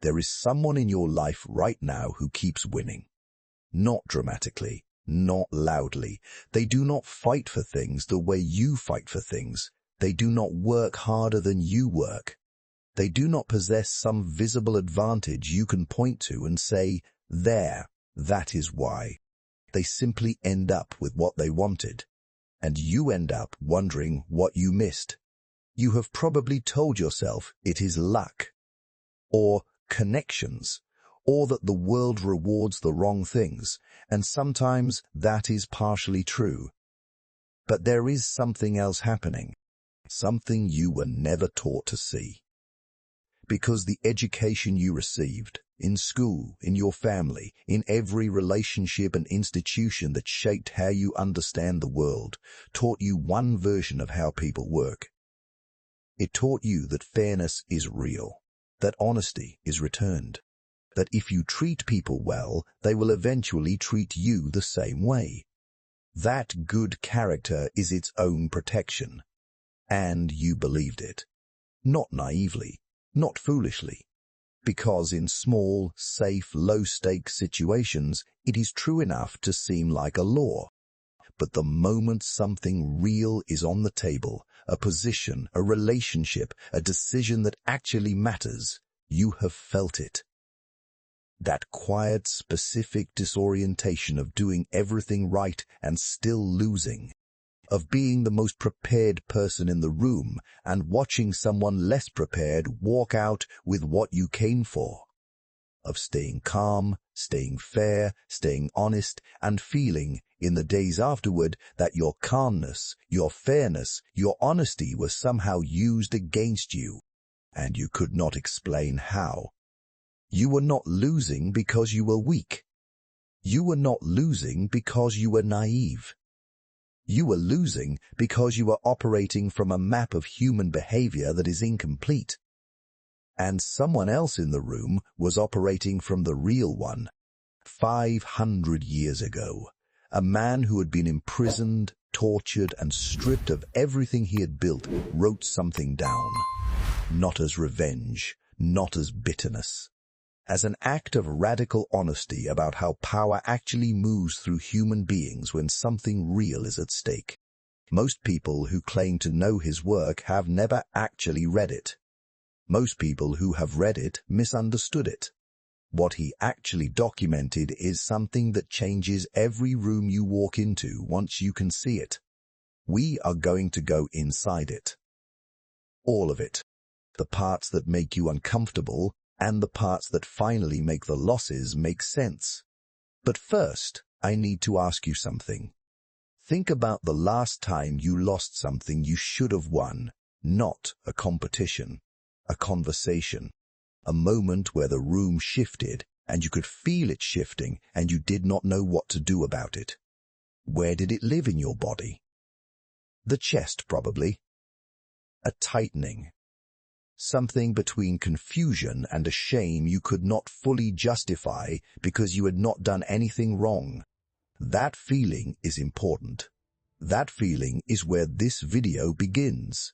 There is someone in your life right now who keeps winning. Not dramatically, not loudly. They do not fight for things the way you fight for things. They do not work harder than you work. They do not possess some visible advantage you can point to and say, there, that is why. They simply end up with what they wanted, and you end up wondering what you missed. You have probably told yourself it is luck, or connections, or that the world rewards the wrong things, and sometimes that is partially true. But there is something else happening, something you were never taught to see. Because the education you received, in school, in your family, in every relationship and institution that shaped how you understand the world, taught you one version of how people work. It taught you that fairness is real, that honesty is returned, that if you treat people well, they will eventually treat you the same way. That good character is its own protection. And you believed it. Not naively, not foolishly, because in small, safe, low-stakes situations, it is true enough to seem like a law. But the moment something real is on the table, a position, a relationship, a decision that actually matters, you have felt it. That quiet, specific disorientation of doing everything right and still losing, of being the most prepared person in the room and watching someone less prepared walk out with what you came for, of staying calm, staying fair, staying honest, and feeling, in the days afterward, that your calmness, your fairness, your honesty were somehow used against you, and you could not explain how. You were not losing because you were weak. You were not losing because you were naive. You were losing because you were operating from a map of human behavior that is incomplete. And someone else in the room was operating from the real one. 500 years ago, a man who had been imprisoned, tortured, and stripped of everything he had built wrote something down. Not as revenge, not as bitterness. As an act of radical honesty about how power actually moves through human beings when something real is at stake. Most people who claim to know his work have never actually read it. Most people who have read it misunderstood it. What he actually documented is something that changes every room you walk into once you can see it. We are going to go inside it. All of it. The parts that make you uncomfortable, and the parts that finally make the losses make sense. But first, I need to ask you something. Think about the last time you lost something you should have won, not a competition, a conversation, a moment where the room shifted and you could feel it shifting and you did not know what to do about it. Where did it live in your body? The chest, probably. A tightening. Something between confusion and a shame you could not fully justify because you had not done anything wrong. That feeling is important. That feeling is where this video begins.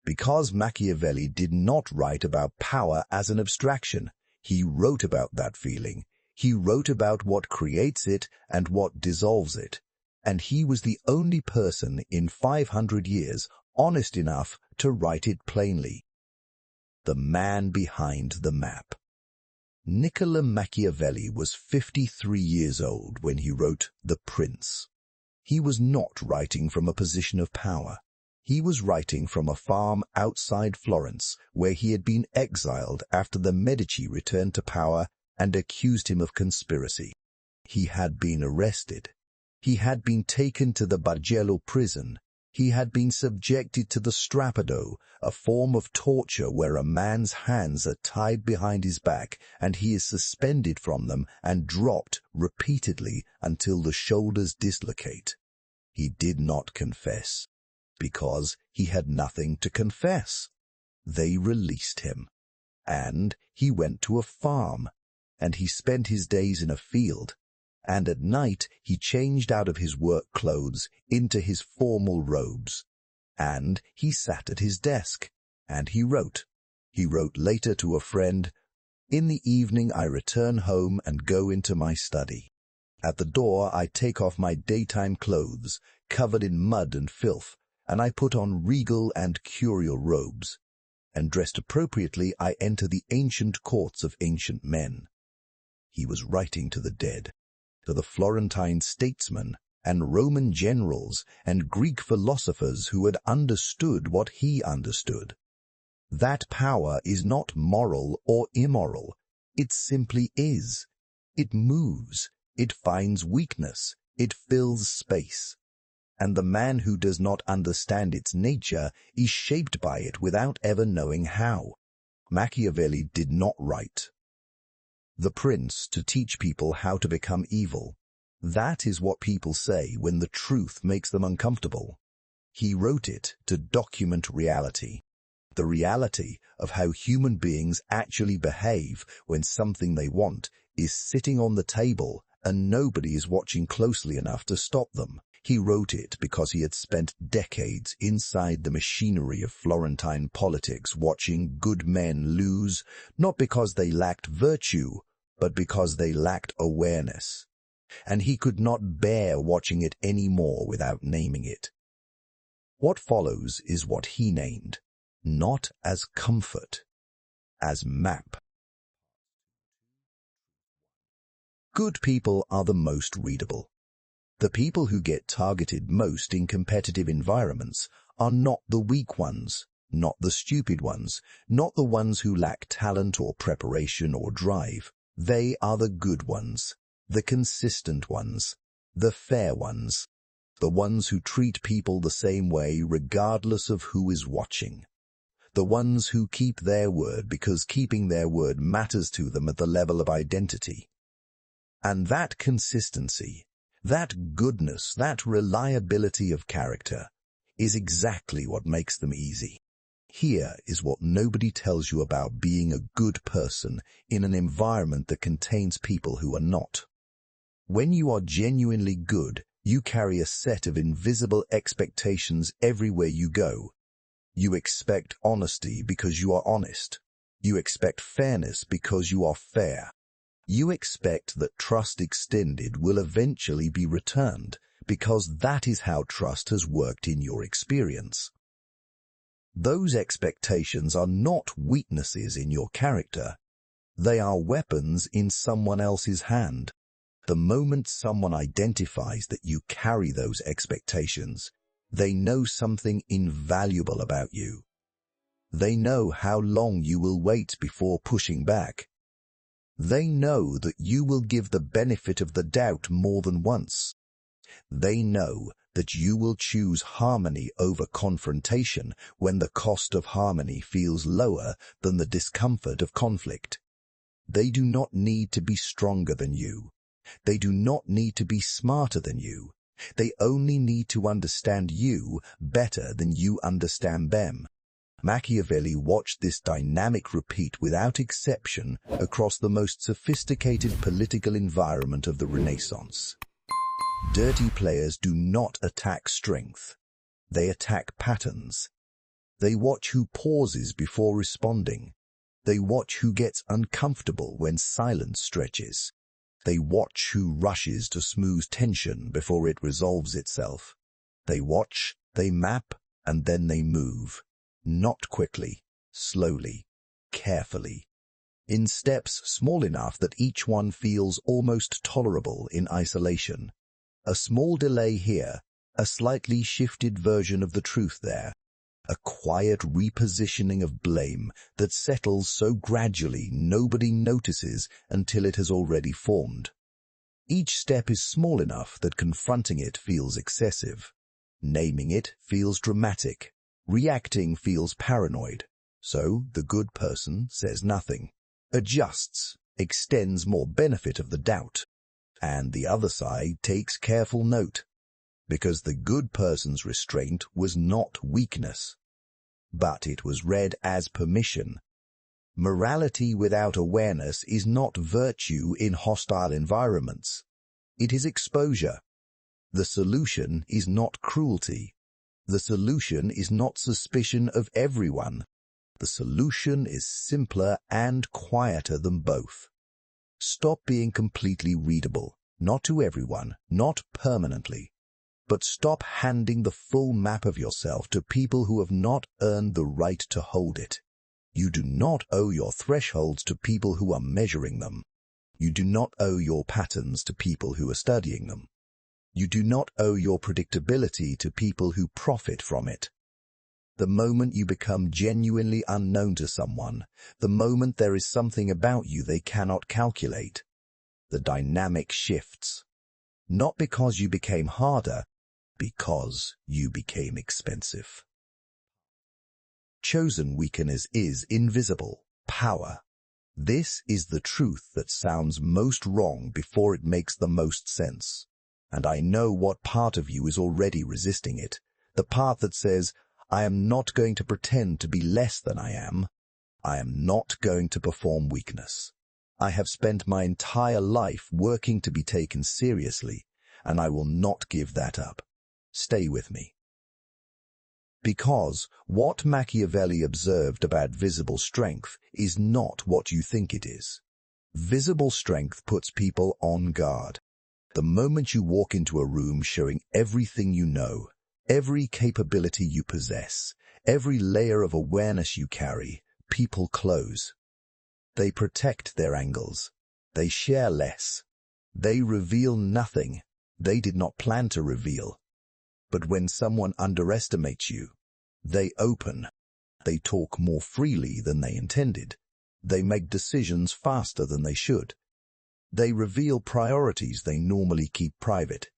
Because Machiavelli did not write about power as an abstraction, he wrote about that feeling. He wrote about what creates it and what dissolves it. And he was the only person in 500 years honest enough to write it plainly. The man behind the map. Niccolo Machiavelli was 53 years old when he wrote The Prince. He was not writing from a position of power. He was writing from a farm outside Florence, where he had been exiled after the Medici returned to power and accused him of conspiracy. He had been arrested. He had been taken to the Bargello prison. He had been subjected to the strappado, a form of torture where a man's hands are tied behind his back and he is suspended from them and dropped repeatedly until the shoulders dislocate. He did not confess, because he had nothing to confess. They released him, and he went to a farm, and he spent his days in a field. And at night he changed out of his work clothes into his formal robes. And he sat at his desk, and he wrote. He wrote later to a friend, In the evening I return home and go into my study. At the door I take off my daytime clothes, covered in mud and filth, and I put on regal and curial robes. And dressed appropriately I enter the ancient courts of ancient men. He was writing to the dead, to the Florentine statesmen and Roman generals and Greek philosophers who had understood what he understood. That power is not moral or immoral. It simply is. It moves. It finds weakness. It fills space. And the man who does not understand its nature is shaped by it without ever knowing how. Machiavelli did not write The Prince to teach people how to become evil. That is what people say when the truth makes them uncomfortable. He wrote it to document reality. The reality of how human beings actually behave when something they want is sitting on the table and nobody is watching closely enough to stop them. He wrote it because he had spent decades inside the machinery of Florentine politics watching good men lose, not because they lacked virtue, but because they lacked awareness. And he could not bear watching it any more without naming it. What follows is what he named, not as comfort, as map. Good people are the most readable. The people who get targeted most in competitive environments are not the weak ones, not the stupid ones, not the ones who lack talent or preparation or drive. They are the good ones, the consistent ones, the fair ones, the ones who treat people the same way regardless of who is watching. The ones who keep their word because keeping their word matters to them at the level of identity. And that consistency, that goodness, that reliability of character is exactly what makes them easy. Here is what nobody tells you about being a good person in an environment that contains people who are not. When you are genuinely good, you carry a set of invisible expectations everywhere you go. You expect honesty because you are honest. You expect fairness because you are fair. You expect that trust extended will eventually be returned because that is how trust has worked in your experience. Those expectations are not weaknesses in your character. They are weapons in someone else's hand. The moment someone identifies that you carry those expectations, they know something invaluable about you. They know how long you will wait before pushing back. They know that you will give the benefit of the doubt more than once. They know that you will choose harmony over confrontation when the cost of harmony feels lower than the discomfort of conflict. They do not need to be stronger than you. They do not need to be smarter than you. They only need to understand you better than you understand them. Machiavelli watched this dynamic repeat without exception across the most sophisticated political environment of the Renaissance. Dirty players do not attack strength. They attack patterns. They watch who pauses before responding. They watch who gets uncomfortable when silence stretches. They watch who rushes to smooth tension before it resolves itself. They watch, they map, and then they move. Not quickly, slowly, carefully, in steps small enough that each one feels almost tolerable in isolation. A small delay here, a slightly shifted version of the truth there, a quiet repositioning of blame that settles so gradually nobody notices until it has already formed. Each step is small enough that confronting it feels excessive. Naming it feels dramatic. Reacting feels paranoid. So the good person says nothing, adjusts, extends more benefit of the doubt. And the other side takes careful note, because the good person's restraint was not weakness, but it was read as permission. Morality without awareness is not virtue in hostile environments. It is exposure. The solution is not cruelty. The solution is not suspicion of everyone. The solution is simpler and quieter than both. Stop being completely readable, not to everyone, not permanently, but stop handing the full map of yourself to people who have not earned the right to hold it. You do not owe your thresholds to people who are measuring them. You do not owe your patterns to people who are studying them. You do not owe your predictability to people who profit from it. The moment you become genuinely unknown to someone, the moment there is something about you they cannot calculate, the dynamic shifts. Not because you became harder, because you became expensive. Chosen weakness is invisible power. This is the truth that sounds most wrong before it makes the most sense. And I know what part of you is already resisting it. The part that says, I am not going to pretend to be less than I am. I am not going to perform weakness. I have spent my entire life working to be taken seriously, and I will not give that up. Stay with me. Because what Machiavelli observed about visible strength is not what you think it is. Visible strength puts people on guard. The moment you walk into a room showing everything you know, every capability you possess, every layer of awareness you carry, people close. They protect their angles. They share less. They reveal nothing they did not plan to reveal. But when someone underestimates you, they open. They talk more freely than they intended. They make decisions faster than they should. They reveal priorities they normally keep private.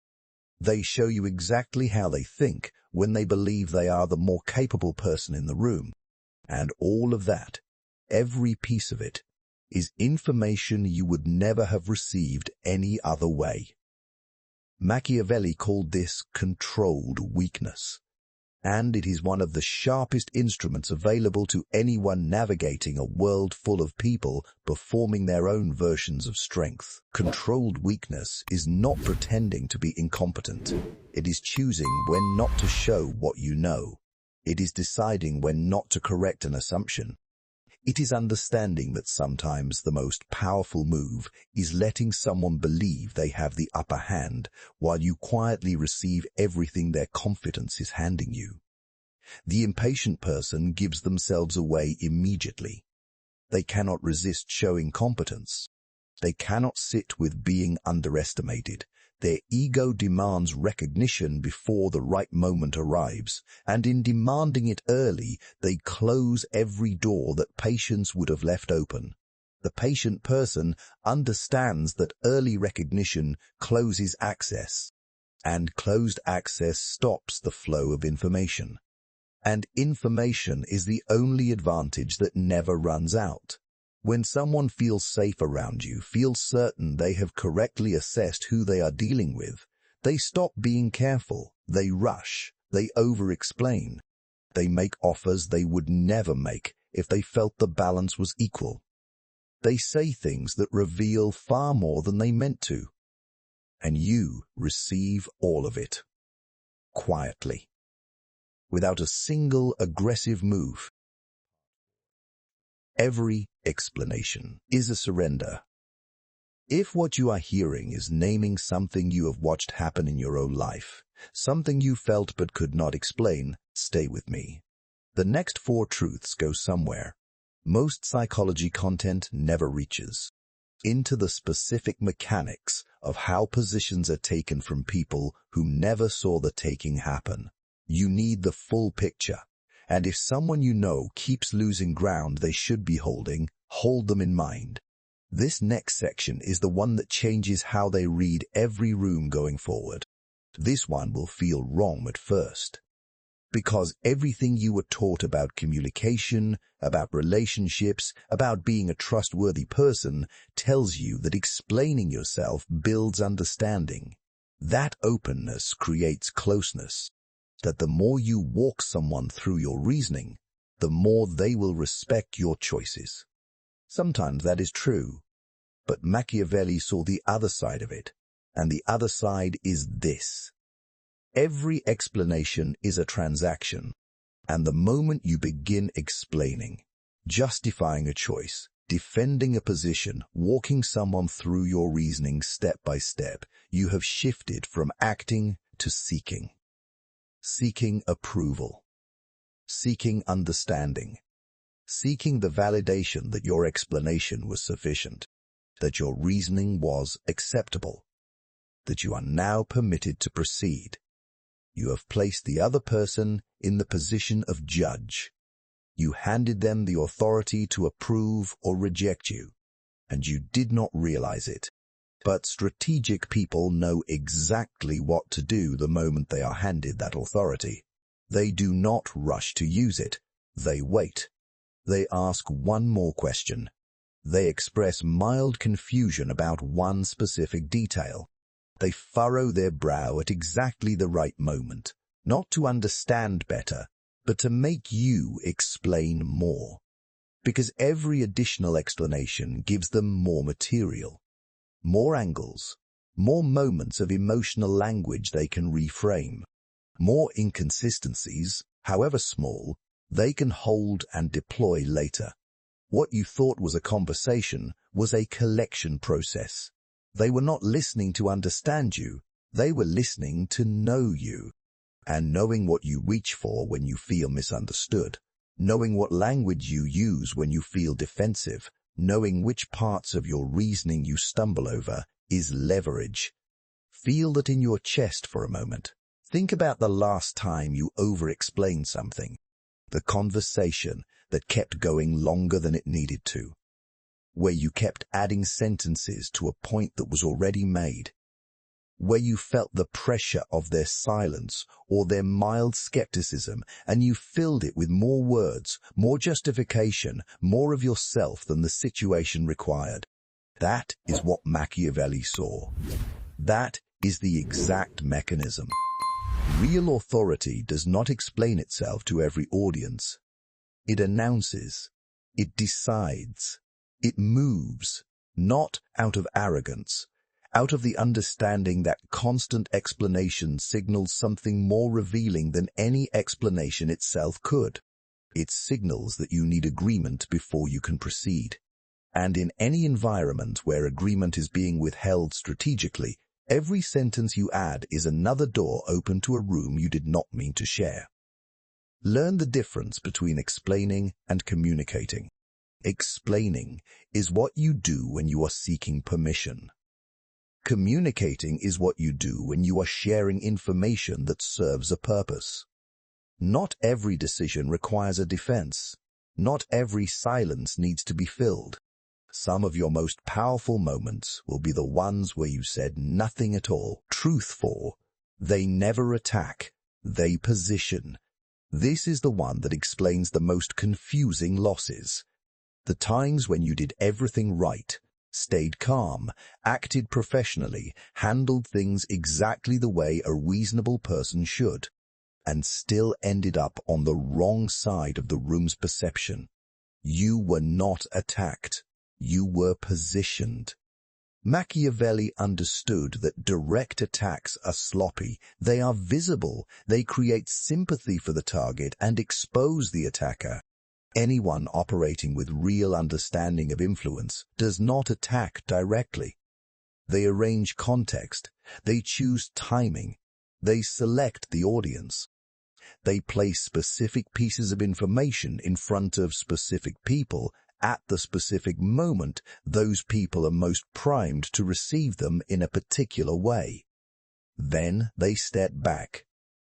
They show you exactly how they think when they believe they are the more capable person in the room. And all of that, every piece of it, is information you would never have received any other way. Machiavelli called this controlled weakness, and it is one of the sharpest instruments available to anyone navigating a world full of people performing their own versions of strength. Controlled weakness is not pretending to be incompetent. It is choosing when not to show what you know. It is deciding when not to correct an assumption. It is understanding that sometimes the most powerful move is letting someone believe they have the upper hand while you quietly receive everything their confidence is handing you. The impatient person gives themselves away immediately. They cannot resist showing competence. They cannot sit with being underestimated. Their ego demands recognition before the right moment arrives, and in demanding it early, they close every door that patience would have left open. The patient person understands that early recognition closes access, and closed access stops the flow of information. And information is the only advantage that never runs out. When someone feels safe around you, feels certain they have correctly assessed who they are dealing with, they stop being careful, they rush, they over-explain. They make offers they would never make if they felt the balance was equal. They say things that reveal far more than they meant to. And you receive all of it. Quietly. Without a single aggressive move. Every explanation is a surrender. If what you are hearing is naming something you have watched happen in your own life, something you felt but could not explain, stay with me. The next 4 truths go somewhere. Most psychology content never reaches into the specific mechanics of how positions are taken from people who never saw the taking happen. You need the full picture. And if someone you know keeps losing ground they should be holding, hold them in mind. This next section is the one that changes how they read every room going forward. This one will feel wrong at first. Because everything you were taught about communication, about relationships, about being a trustworthy person, tells you that explaining yourself builds understanding. That openness creates closeness. That the more you walk someone through your reasoning, the more they will respect your choices. Sometimes that is true, but Machiavelli saw the other side of it, and the other side is this. Every explanation is a transaction. And the moment you begin explaining, justifying a choice, defending a position, walking someone through your reasoning step by step, you have shifted from acting to seeking. Seeking approval. Seeking understanding. Seeking the validation that your explanation was sufficient, that your reasoning was acceptable, that you are now permitted to proceed. You have placed the other person in the position of judge. You handed them the authority to approve or reject you, and you did not realize it. But strategic people know exactly what to do the moment they are handed that authority. They do not rush to use it. They wait. They ask one more question. They express mild confusion about one specific detail. They furrow their brow at exactly the right moment, not to understand better, but to make you explain more. Because every additional explanation gives them more material, more angles, more moments of emotional language they can reframe, more inconsistencies, however small, they can hold and deploy later. What you thought was a conversation was a collection process. They were not listening to understand you, they were listening to know you. And knowing what you reach for when you feel misunderstood, knowing what language you use when you feel defensive, knowing which parts of your reasoning you stumble over is leverage. Feel that in your chest for a moment. Think about the last time you over-explained something, the conversation that kept going longer than it needed to, where you kept adding sentences to a point that was already made, where you felt the pressure of their silence or their mild skepticism, and you filled it with more words, more justification, more of yourself than the situation required. That is what Machiavelli saw. That is the exact mechanism. Real authority does not explain itself to every audience. It announces, it decides, it moves, not out of arrogance, out of the understanding that constant explanation signals something more revealing than any explanation itself could. It signals that you need agreement before you can proceed. And in any environment where agreement is being withheld strategically, every sentence you add is another door open to a room you did not mean to share. Learn the difference between explaining and communicating. Explaining is what you do when you are seeking permission. Communicating is what you do when you are sharing information that serves a purpose. Not every decision requires a defense. Not every silence needs to be filled. Some of your most powerful moments will be the ones where you said nothing at all. Truth for, they never attack, they position. This is the one that explains the most confusing losses. The times when you did everything right, stayed calm, acted professionally, handled things exactly the way a reasonable person should, and still ended up on the wrong side of the room's perception. You were not attacked. You were positioned. Machiavelli understood that direct attacks are sloppy. They are visible. They create sympathy for the target and expose the attacker. Anyone operating with real understanding of influence does not attack directly. They arrange context. They choose timing. They select the audience. They place specific pieces of information in front of specific people at the specific moment those people are most primed to receive them in a particular way. Then they step back,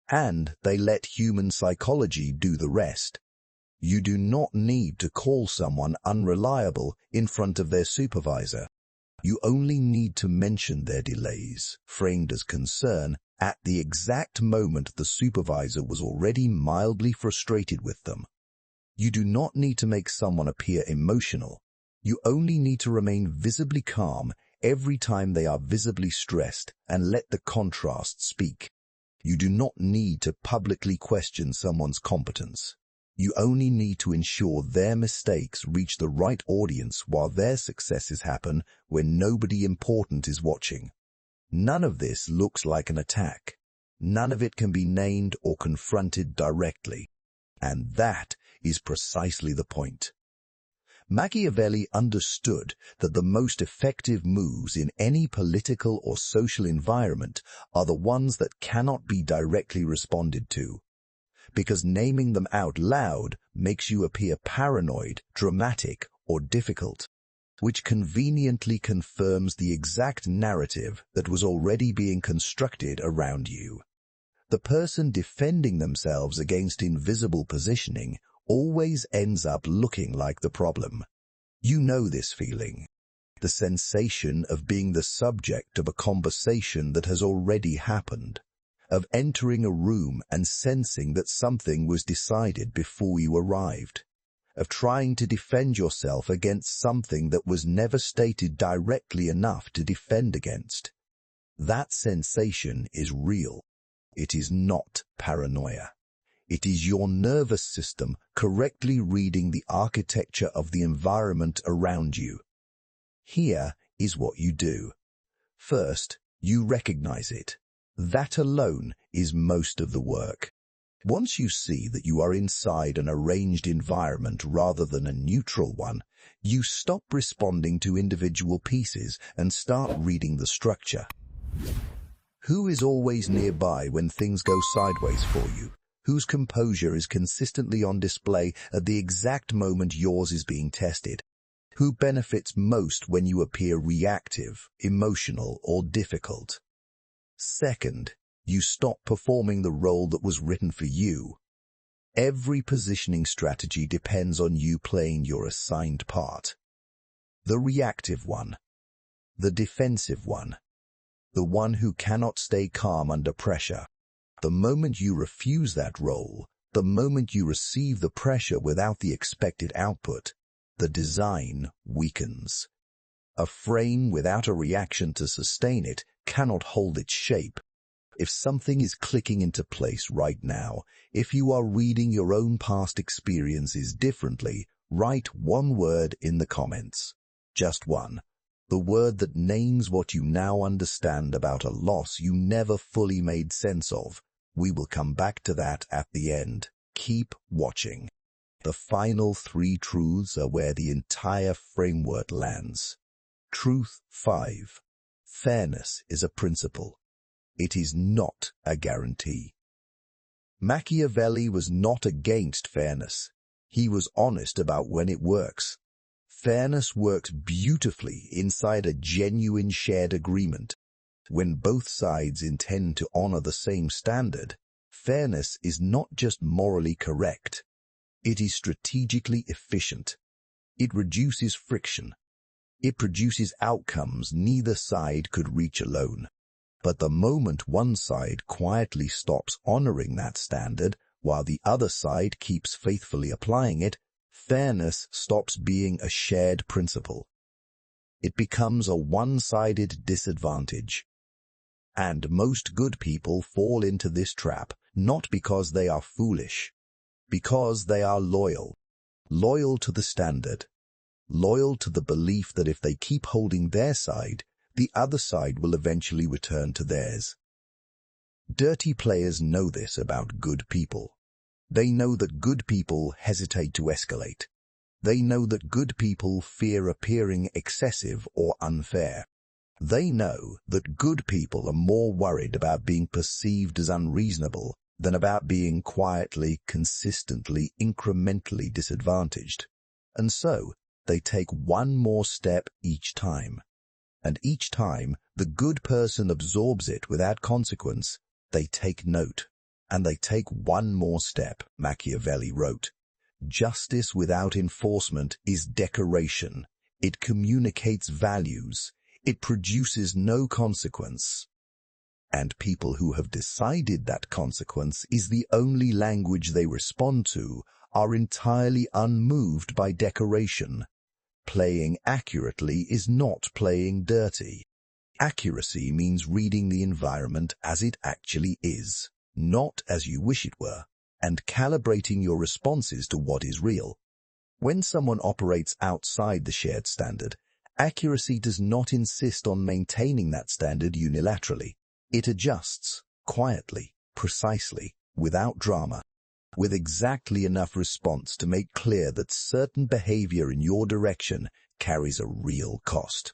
and they let human psychology do the rest. You do not need to call someone unreliable in front of their supervisor. You only need to mention their delays, framed as concern, at the exact moment the supervisor was already mildly frustrated with them. You do not need to make someone appear emotional. You only need to remain visibly calm every time they are visibly stressed and let the contrast speak. You do not need to publicly question someone's competence. You only need to ensure their mistakes reach the right audience while their successes happen when nobody important is watching. None of this looks like an attack. None of it can be named or confronted directly. And that is precisely the point. Machiavelli understood that the most effective moves in any political or social environment are the ones that cannot be directly responded to, because naming them out loud makes you appear paranoid, dramatic, or difficult, which conveniently confirms the exact narrative that was already being constructed around you. The person defending themselves against invisible positioning always ends up looking like the problem. You know this feeling, the sensation of being the subject of a conversation that has already happened, of entering a room and sensing that something was decided before you arrived, of trying to defend yourself against something that was never stated directly enough to defend against. That sensation is real. It is not paranoia. It is your nervous system correctly reading the architecture of the environment around you. Here is what you do. First, you recognize it. That alone is most of the work. Once you see that you are inside an arranged environment rather than a neutral one, you stop responding to individual pieces and start reading the structure. Who is always nearby when things go sideways for you? Whose composure is consistently on display at the exact moment yours is being tested? Who benefits most when you appear reactive, emotional, or difficult? Second, you stop performing the role that was written for you. Every positioning strategy depends on you playing your assigned part. The reactive one, the defensive one, the one who cannot stay calm under pressure. The moment you refuse that role, the moment you receive the pressure without the expected output, the design weakens. A frame without a reaction to sustain it cannot hold its shape. If something is clicking into place right now, if you are reading your own past experiences differently, write one word in the comments. Just one. The word that names what you now understand about a loss you never fully made sense of. We will come back to that at the end. Keep watching. The final 3 truths are where the entire framework lands. Truth 5. Fairness is a principle. It is not a guarantee. Machiavelli was not against fairness. He was honest about when it works. Fairness works beautifully inside a genuine shared agreement. When both sides intend to honor the same standard, fairness is not just morally correct. It is strategically efficient. It reduces friction. It produces outcomes neither side could reach alone. But the moment one side quietly stops honoring that standard while the other side keeps faithfully applying it, fairness stops being a shared principle. It becomes a one-sided disadvantage. And most good people fall into this trap, not because they are foolish, because they are loyal. Loyal to the standard. Loyal to the belief that if they keep holding their side, the other side will eventually return to theirs. Dirty players know this about good people. They know that good people hesitate to escalate. They know that good people fear appearing excessive or unfair. They know that good people are more worried about being perceived as unreasonable than about being quietly, consistently, incrementally disadvantaged. And so, they take one more step each time. And each time the good person absorbs it without consequence, they take note. And they take one more step, Machiavelli wrote. Justice without enforcement is decoration. It communicates values. It produces no consequence. And people who have decided that consequence is the only language they respond to are entirely unmoved by decoration. Playing accurately is not playing dirty. Accuracy means reading the environment as it actually is, not as you wish it were, and calibrating your responses to what is real. When someone operates outside the shared standard, accuracy does not insist on maintaining that standard unilaterally. It adjusts, quietly, precisely, without drama. with exactly enough response to make clear that certain behavior in your direction carries a real cost.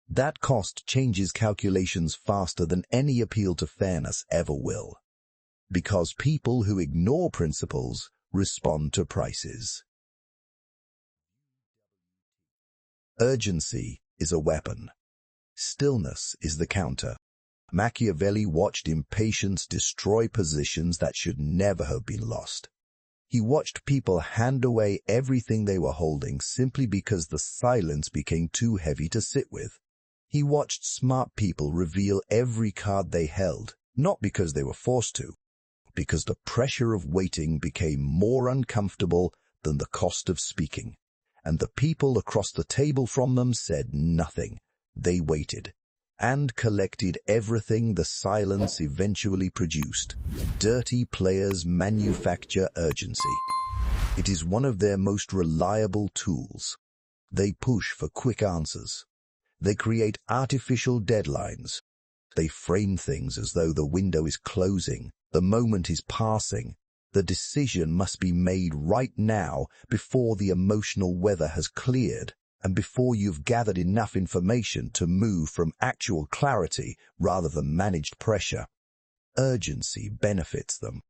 That cost changes calculations faster than any appeal to fairness ever will. Because people who ignore principles respond to prices. Urgency is a weapon. Stillness is the counter. Machiavelli watched impatience destroy positions that should never have been lost. He watched people hand away everything they were holding simply because the silence became too heavy to sit with. He watched smart people reveal every card they held, not because they were forced to, because the pressure of waiting became more uncomfortable than the cost of speaking. And the people across the table from them said nothing. They waited and collected everything the silence eventually produced. Dirty players manufacture urgency. It is one of their most reliable tools. They push for quick answers. They create artificial deadlines. They frame things as though the window is closing, the moment is passing. The decision must be made right now before the emotional weather has cleared and before you've gathered enough information to move from actual clarity rather than managed pressure. Urgency benefits them.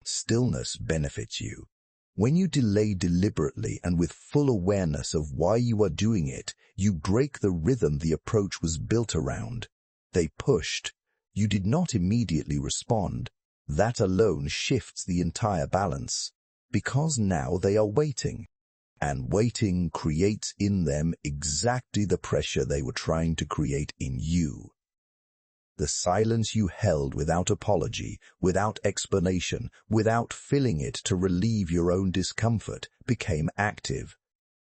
Stillness benefits you. When you delay deliberately and with full awareness of why you are doing it, you break the rhythm the approach was built around. They pushed. You did not immediately respond. That alone shifts the entire balance, because now they are waiting, and waiting creates in them exactly the pressure they were trying to create in you. The silence you held without apology, without explanation, without filling it to relieve your own discomfort, became active.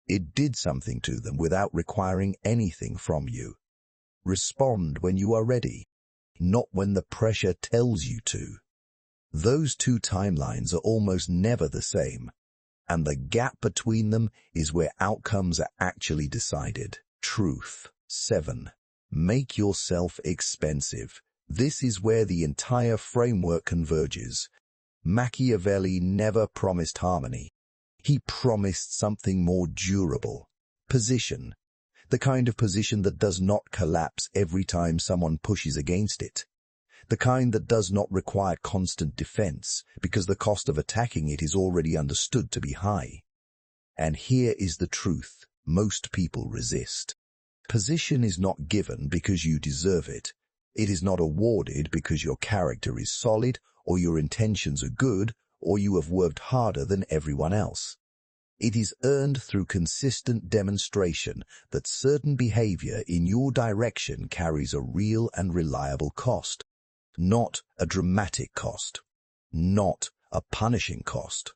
It did something to them without requiring anything from you. Respond when you are ready, not when the pressure tells you to. Those two timelines are almost never the same, and the gap between them is where outcomes are actually decided. Truth. 7. Make yourself expensive. This is where the entire framework converges. Machiavelli never promised harmony. He promised something more durable. Position. The kind of position that does not collapse every time someone pushes against it. The kind that does not require constant defense, because the cost of attacking it is already understood to be high. And here is the truth most people resist. Position is not given because you deserve it. It is not awarded because your character is solid, or your intentions are good, or you have worked harder than everyone else. It is earned through consistent demonstration that certain behavior in your direction carries a real and reliable cost. Not a dramatic cost, not a punishing cost,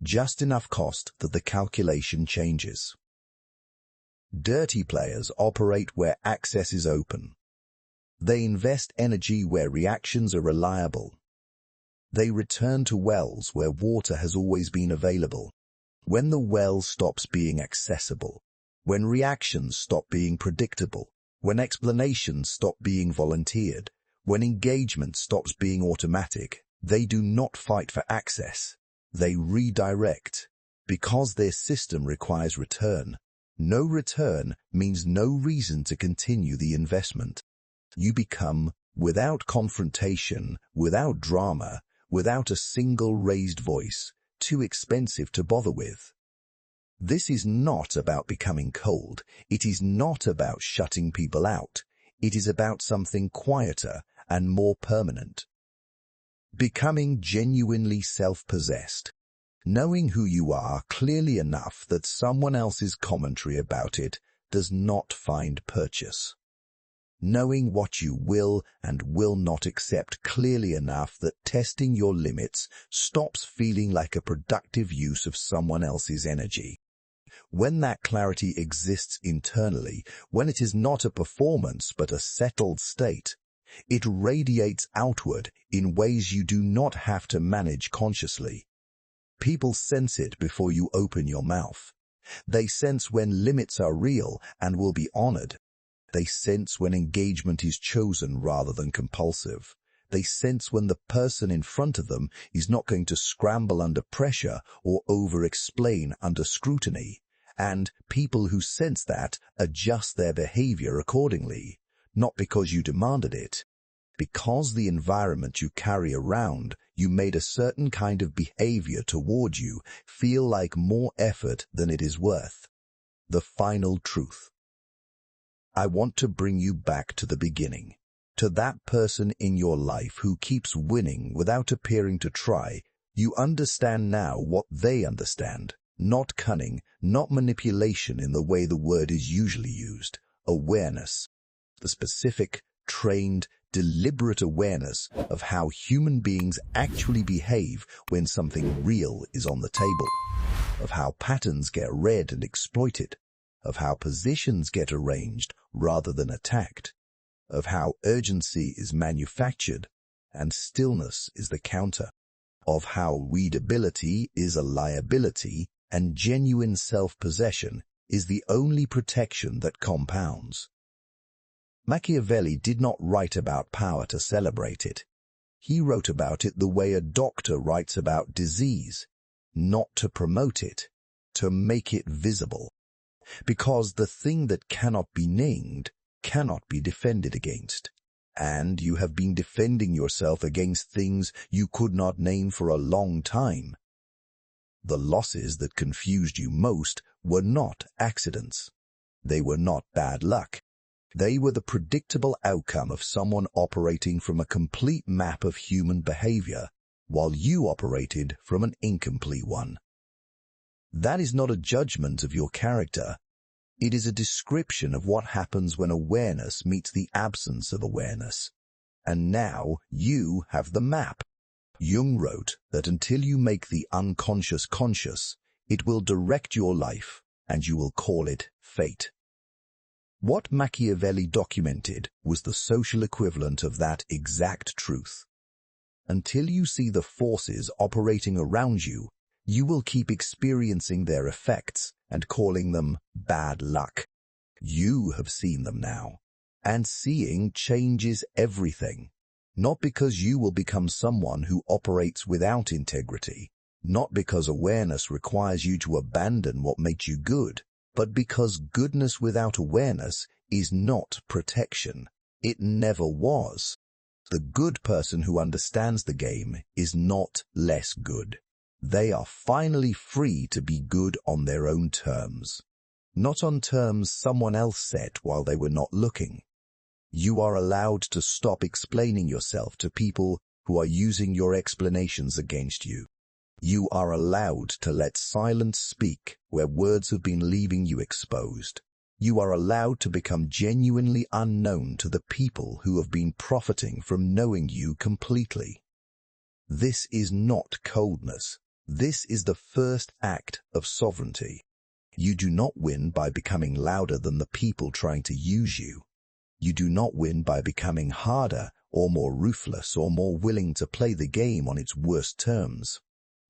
just enough cost that the calculation changes. Dirty players operate where access is open. They invest energy where reactions are reliable. They return to wells where water has always been available. When the well stops being accessible, when reactions stop being predictable, when explanations stop being volunteered, when engagement stops being automatic, they do not fight for access. They redirect, because their system requires return. No return means no reason to continue the investment. You become, without confrontation, without drama, without a single raised voice, too expensive to bother with. This is not about becoming cold. It is not about shutting people out. It is about something quieter and more permanent. Becoming genuinely self-possessed. Knowing who you are clearly enough that someone else's commentary about it does not find purchase. Knowing what you will and will not accept clearly enough that testing your limits stops feeling like a productive use of someone else's energy. When that clarity exists internally, when it is not a performance but a settled state, it radiates outward in ways you do not have to manage consciously. People sense it before you open your mouth. They sense when limits are real and will be honored. They sense when engagement is chosen rather than compulsive. They sense when the person in front of them is not going to scramble under pressure or over-explain under scrutiny. And people who sense that adjust their behavior accordingly, not because you demanded it. Because the environment you carry around, you made a certain kind of behavior toward you feel like more effort than it is worth. The final truth. I want to bring you back to the beginning, to that person in your life who keeps winning without appearing to try. You understand now what they understand, not cunning, not manipulation in the way the word is usually used, awareness. The specific, trained, deliberate awareness of how human beings actually behave when something real is on the table, of how patterns get read and exploited, of how positions get arranged rather than attacked, of how urgency is manufactured and stillness is the counter, of how readability is a liability and genuine self-possession is the only protection that compounds. Machiavelli did not write about power to celebrate it. He wrote about it the way a doctor writes about disease, not to promote it, to make it visible. Because the thing that cannot be named cannot be defended against, and you have been defending yourself against things you could not name for a long time. The losses that confused you most were not accidents. They were not bad luck. They were the predictable outcome of someone operating from a complete map of human behavior, while you operated from an incomplete one. That is not a judgment of your character. It is a description of what happens when awareness meets the absence of awareness. And now you have the map. Jung wrote that until you make the unconscious conscious, it will direct your life, and you will call it fate. What Machiavelli documented was the social equivalent of that exact truth. Until you see the forces operating around you, you will keep experiencing their effects and calling them bad luck. You have seen them now, and seeing changes everything. Not because you will become someone who operates without integrity, not because awareness requires you to abandon what makes you good, but because goodness without awareness is not protection. It never was. The good person who understands the game is not less good. They are finally free to be good on their own terms, not on terms someone else set while they were not looking. You are allowed to stop explaining yourself to people who are using your explanations against you. You are allowed to let silence speak where words have been leaving you exposed. You are allowed to become genuinely unknown to the people who have been profiting from knowing you completely. This is not coldness. This is the first act of sovereignty. You do not win by becoming louder than the people trying to use you. You do not win by becoming harder or more ruthless or more willing to play the game on its worst terms.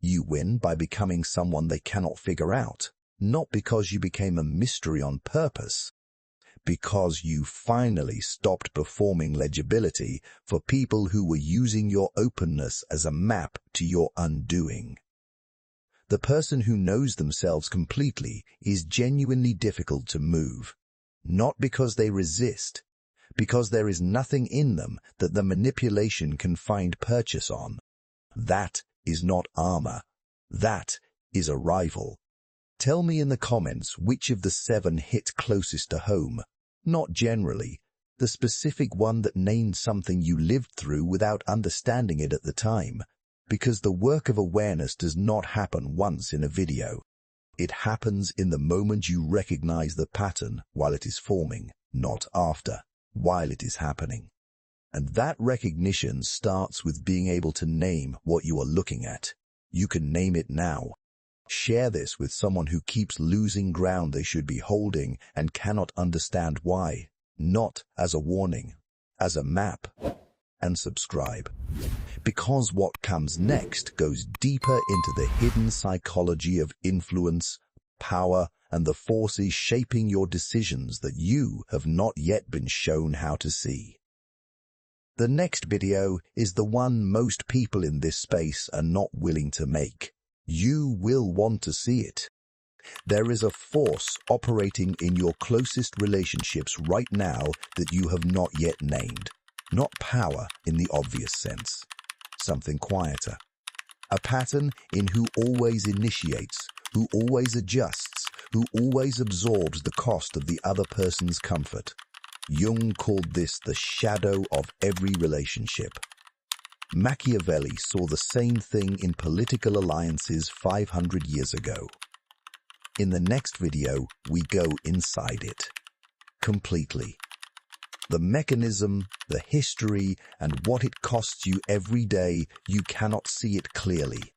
You win by becoming someone they cannot figure out, not because you became a mystery on purpose, because you finally stopped performing legibility for people who were using your openness as a map to your undoing. The person who knows themselves completely is genuinely difficult to move, not because they resist, because there is nothing in them that the manipulation can find purchase on. That is not armor. That is arrival. Tell me in the comments which of the 7 hit closest to home, not generally, the specific one that named something you lived through without understanding it at the time, because the work of awareness does not happen once in a video. It happens in the moment you recognize the pattern while it is forming, not after, while it is happening. And that recognition starts with being able to name what you are looking at. You can name it now. Share this with someone who keeps losing ground they should be holding and cannot understand why. Not as a warning, as a map. And subscribe. Because what comes next goes deeper into the hidden psychology of influence, power, and the forces shaping your decisions that you have not yet been shown how to see. The next video is the one most people in this space are not willing to make. You will want to see it. There is a force operating in your closest relationships right now that you have not yet named. Not power in the obvious sense. Something quieter. A pattern in who always initiates, who always adjusts, who always absorbs the cost of the other person's comfort. Jung called this the shadow of every relationship. Machiavelli saw the same thing in political alliances 500 years ago. In the next video, we go inside it. Completely. The mechanism, the history, and what it costs you every day, you cannot see it clearly.